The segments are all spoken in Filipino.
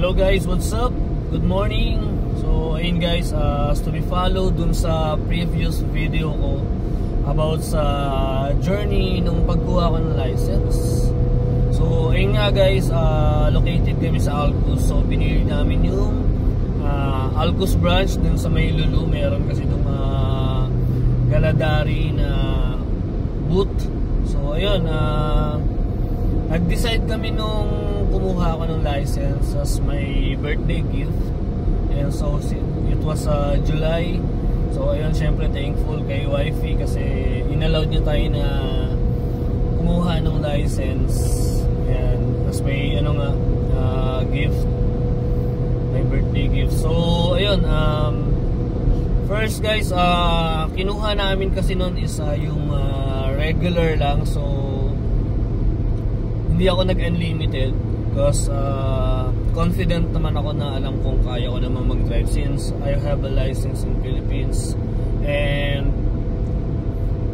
Hello guys, what's up? Good morning. So ayun guys, as to be followed dun sa previous video ko about sa journey nung pagkuha ko ng license. So ayun nga guys, located kami sa Alcos. So pinili namin yung Alcos branch dun sa may Lulu. Meron kasi itong Galadari na booth. So ayun, nag-decide kami nung kumuha ako ng license as my birthday gift. And so it was July. So ayun, syempre thankful kay wifey kasi inallowed niya tayo na kumuha ng license. And as may gift, my birthday gift. So ayun, first guys, kinuha namin kasi noon is yung regular lang. So hindi ako nag-unlimited because confident naman ako na alam kong kaya ko naman mag-drive since I have a license in Philippines and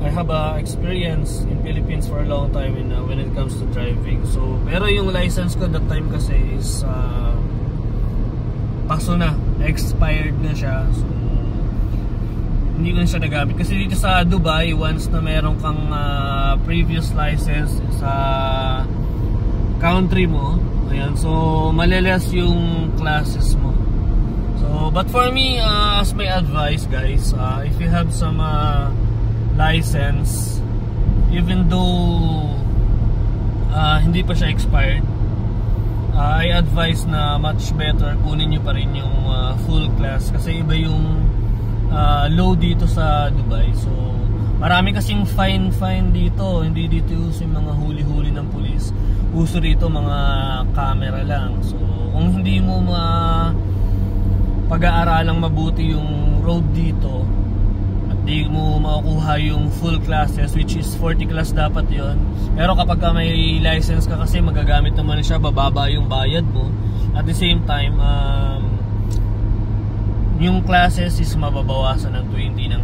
I have a experience in Philippines for a long time when it comes to driving. So pero yung license ko that time kasi is paso na, expired na siya. So hindi ko na siya nagamit kasi dito sa Dubai, once na meron kang previous license sa country mo, ayan, so maleles yung classes mo. So but for me, as my advice guys, if you have some license, even though hindi pa siya expired, I advise na much better kunin nyo pa rin yung full class kasi iba yung low dito sa Dubai. So marami kasing fine dito, hindi dito uso yung mga huli-huli ng pulis. Uso rito mga camera lang. So kung hindi mo pag-aaralang mabuti yung road dito at di mo makukuha yung full classes, which is 40 class dapat yon. Pero kapag may license ka kasi magagamit naman siya, bababa yung bayad mo. At the same time, yung classes is mababawasan ng 20 ng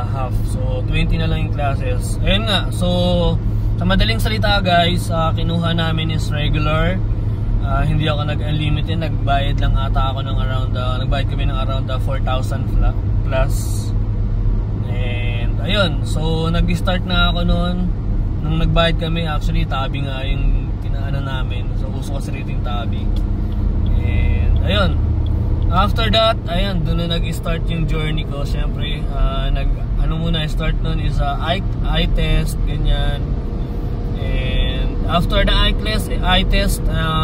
half. So 20 na lang yung classes. Ayun nga, so sa madaling salita guys, kinuha namin is regular. Hindi ako nag-unlimited, nagbayad lang ata ako ng around nagbayad kami ng around 4,000 plus. And ayun, so nag-start na ako noon. Nung nagbayad kami, actually tabi nga yung kinaano namin. So uso kasi rito yung tabi. And ayun, after that, ayan, doon na nag-start yung journey ko. Siyempre, start nun is eye test, ganyan. And after the eye test,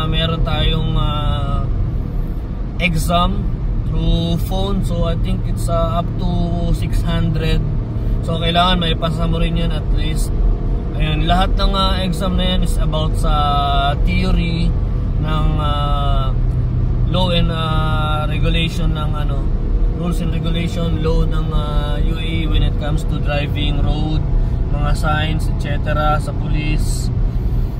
meron tayong exam through phone. So I think it's up to 600. So kailangan may pasa mo rin yan at least. Ayun, lahat ng exam na yan is about sa theory ng law and regulation ng rules and regulation law ng UAE when it comes to driving, road, mga signs, etc. sa police.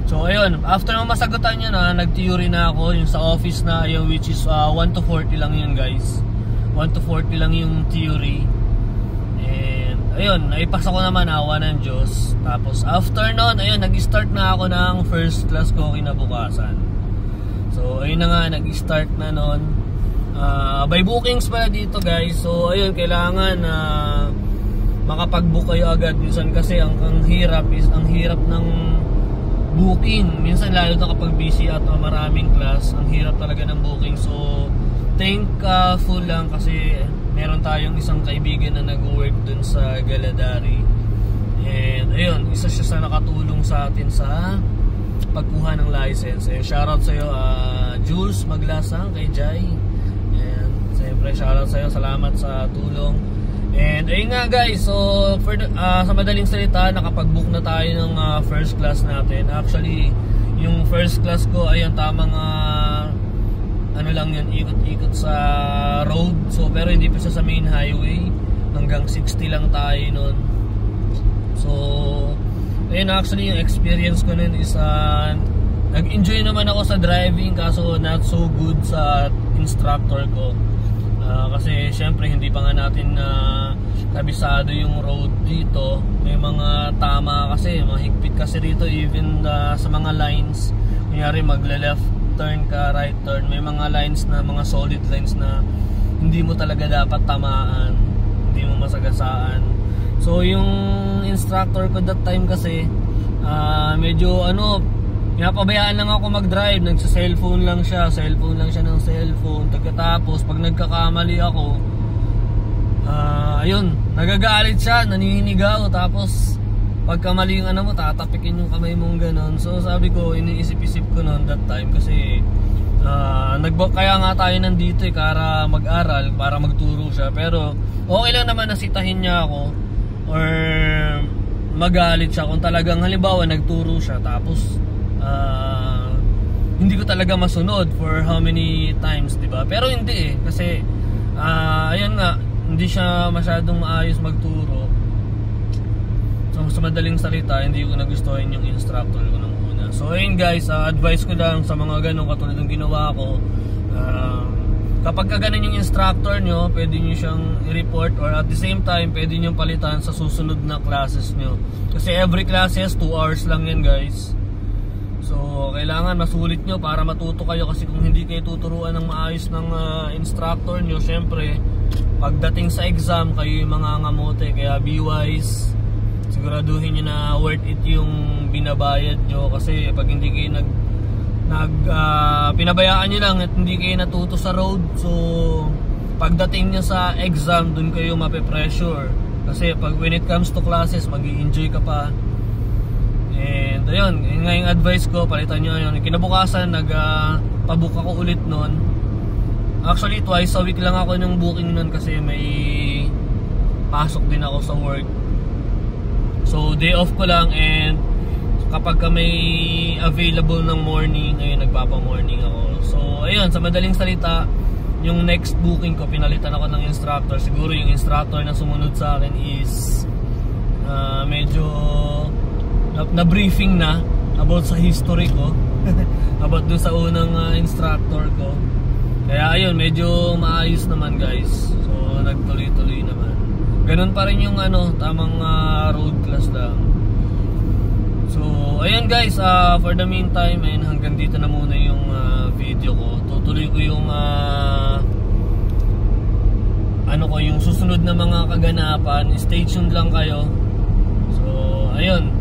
So ayun, after mo masagutan yun nag-theory na ako yung sa office na yung which is 1 to 40 lang yun guys. 1 to 40 lang yung theory. And ayun, naipasa ko naman, awa ng Diyos. Tapos after nun, ayun, nag-start na ako ng first class ko kinabukasan. So ayun na nga, nag-start na nun. By bookings pala dito guys. So ayun, kailangan makapag-book kayo agad. Minsan kasi ang hirap ng booking. Minsan lalo na kapag busy at maraming class, ang hirap talaga ng booking. So thankful lang kasi meron tayong isang kaibigan na nag-work dun sa Galadari. And ayun, isa siya sa nakatulong sa atin sa pagkuha ng license. Shoutout sa'yo, Jules Maglasang, kay Jai. And siyempre shoutout sa'yo, salamat sa tulong. And ayun nga guys, so for sa madaling salita, nakapag-book na tayo ng first class natin. Actually, yung first class ko, ayun, tamang lang yun, ikot-ikot sa road. So pero hindi pa siya sa main highway. Hanggang 60 lang tayo nun. So ayun, actually yung experience ko nun is nag-enjoy naman ako sa driving, kaso not so good sa instructor ko. Kasi syempre hindi pa nga natin kabisado yung road dito. May mga tama kasi, mahigpit kasi rito even sa mga lines. Kunyari magle-left turn ka, right turn, may mga lines na, mga solid lines na hindi mo talaga dapat tamaan, hindi mo masagasaan. So yung instructor ko that time kasi medyo pinapabayaan lang ako mag-drive, nagsa-cellphone lang siya ng cellphone. Pagkatapos pag nagkakamali ako, ayun, nagagalit siya, naninigaw, tapos pagka mali yung mo, tatapikin yung kamay mong ganon. So sabi ko, iniisip-isip ko noon that time kasi kaya nga tayo nandito para mag-aral, para magturo siya. Pero okay lang naman nasitahin niya ako or magalit siya kung talagang halimbawa nagturo siya tapos hindi ko talaga masunod for how many times, diba? Pero hindi kasi ayun nga, hindi siya masyadong maayos magturo. So sa madaling salita, hindi ko nagustuhan yung instructor ko nung una. So ayun guys, advice ko lang sa mga ganun katulad ng ginawa ko, kapag ganun yung instructor nyo, pwede nyo siyang i-report or at the same time, pwede nyo palitan sa susunod na classes nyo. Kasi every classes, 2 hours lang yan guys. So kailangan masulit nyo para matuto kayo, kasi kung hindi kayo tuturuan ng maayos ng instructor nyo, syempre pagdating sa exam, kayo yung mga ngamote. Kaya be wise, siguraduhin nyo na worth it yung binabayad nyo, kasi pag hindi kayo pinabayaan nyo lang at hindi kayo natuto sa road, so pagdating nyo sa exam, dun kayo mape-pressure. Kasi pag when it comes to classes, mag-i-enjoy ka pa. And ayun, yun nga yung advice ko, palitan nyo yun. Kinabukasan, nagpabook ako ulit nun. Actually, twice a week lang ako ng booking nun kasi may pasok din ako sa work. So day off ko lang, and kapag may available ng morning, ayun, nagpapa-morning ako. So ayun, sa madaling salita, yung next booking ko, pinalitan ako ng instructor. Siguro yung instructor na sumunod sa akin is medyo na-briefing na about sa history ko about dun sa unang instructor ko. Kaya ayun, medyo maayos naman guys. So nagtuloy-tuloy naman. Ganun pa rin yung tamang road class lang. So ayun guys, for the meantime, ayun, hanggang dito na muna yung video ko. Tutuloy ko yung yung susunod na mga kaganapan. Stay tuned lang kayo. So ayun,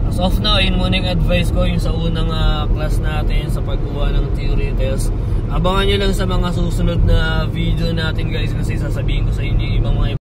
as of now, yun muna yung advice ko, yung sa unang class natin sa pagkuha ng theory test. Abangan nyo lang sa mga susunod na video natin guys, kasi sasabihin ko sa inyo yung mga